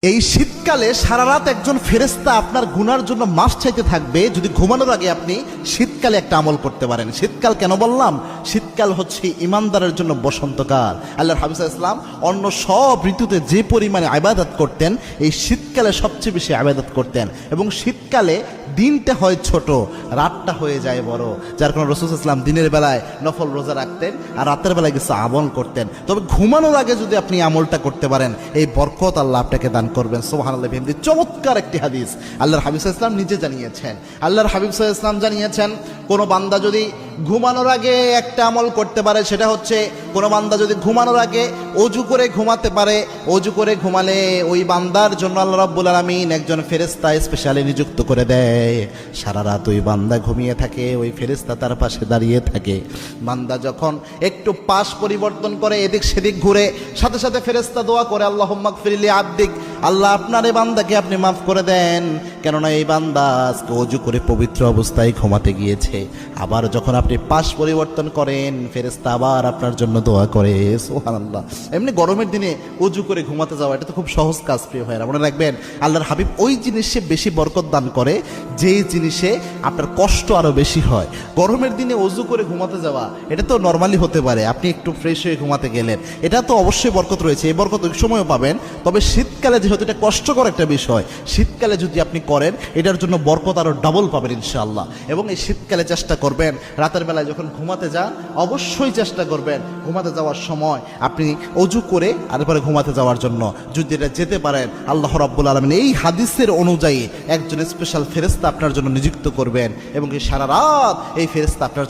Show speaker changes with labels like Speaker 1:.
Speaker 1: এই শীতকালে সারা রাত একজন ফেরেশতা আপনার গুনার জন্য মাফ চাইতে থাকবে যদি ঘুমানোর আগে আপনি শীতকালে একটা আমল করতে পারেন। শীতকাল কেন বললাম? শীতকাল হচ্ছে ইমানদারের জন্য বসন্তকাল। আল্লাহর হাবিব সাল্লাল্লাহু আলাইহি ওয়াসাল্লাম অন্য সব ঋতুতে যে পরিমাণে ইবাদত করতেন, এই শীতকালে সবচেয়ে বেশি ইবাদত করতেন। এবং শীতকালে দিনটা হয় ছোট, রাতটা হয়ে যায় বড়, যার কারণে রাসূল সাল্লাল্লাহু আলাইহি ওয়াসাল্লাম দিনের বেলায় নফল রোজা রাখতেন আর রাতের বেলায় কিছু আমল করতেন। তবে ঘুমানোর আগে যদি আপনি আমলটা করতে পারেন, এই বরকত আল্লাহ আপনাকে দান করবেন। সুবহানাল্লাহ। বিহামদি। চমৎকার একটি হাদিস আল্লাহর হাবিব সাল্লাল্লাহু আলাইহি ওয়াসাল্লাম নিজে জানিয়েছেন। আল্লাহর হাবিব সাল্লাল্লাহু আলাইহি ওয়াসাল্লাম জানিয়েছেন, কোনো বান্দা যদি ঘুমানোর আগে একটা আমল করতে পারে, সেটা হচ্ছে কোনো বান্দা যদি ঘুমানোর আগে অজু করে ঘুমাতে পারে, অজু করে ঘুমালে ওই বান্দার জন্য আল্লাহ রাব্বুল আলামিন একজন ফেরেশতা স্পেশালি নিযুক্ত করে দেয়। সারা রাত ওই বান্দা ঘুমিয়ে থাকে, ওই ফেরেশতা তার পাশে দাঁড়িয়ে থাকে। বান্দা যখন একটু পাশ পরিবর্তন করে, এদিক সেদিক ঘুরে, সাথে সাথে ফেরেশতা দোয়া করে, আল্লাহুম্মা গফিরলি আবদিক, আল্লাহ আপনার এই বান্দাকে আপনি মাফ করে দেন, কেননা এই বান্দা আজকে অজু করে পবিত্র অবস্থায় ঘুমাতে গিয়েছে। আবার যখন আপনি পাশ পরিবর্তন করেন, ফেরেশতা আবার আপনার জন্য দোয়া করে। সুবহানাল্লাহ। এমনি গরমের দিনে অজু করে ঘুমাতে যাওয়া এটা তো খুব সহজ কাজ, প্রিয় ভাইরা। মনে রাখবেন, আল্লাহর হাবিব ওই জিনিসে বেশি বরকত দান করে যেই জিনিসে আপনার কষ্ট আরো বেশি হয়। গরমের দিনে অজু করে ঘুমাতে যাওয়া এটা তো নর্মালি হতে পারে, আপনি একটু ফ্রেশ হয়ে ঘুমাতে গেলেন, এটা তো অবশ্যই বরকত রয়েছে, এই বরকত ওই সময়ও পাবেন। তবে শীতকালে যেহেতু এটা কষ্টকর একটা বিষয়, শীতকালে যদি আপনি করেন এটার জন্য বরকত আরো ডাবল পাবেন ইনশাআল্লাহ। এবং এই শীতকালে চেষ্টা করবেন রাতের বেলায় যখন ঘুমাতে যান, অবশ্যই চেষ্টা করবেন ঘুমাতে যাওয়ার সময় আপনি অজু করে আরেকবারে ঘুমাতে যাওয়ার জন্য। যদি এটা যেতে পারেন, আল্লাহ রাব্বুল আলামিন এই হাদিসের অনুযায়ী একজন স্পেশাল ফেরেশতা আপনার জন্য নিযুক্ত করবেন এবং সারা রাত এই ফেরেশতা আপনার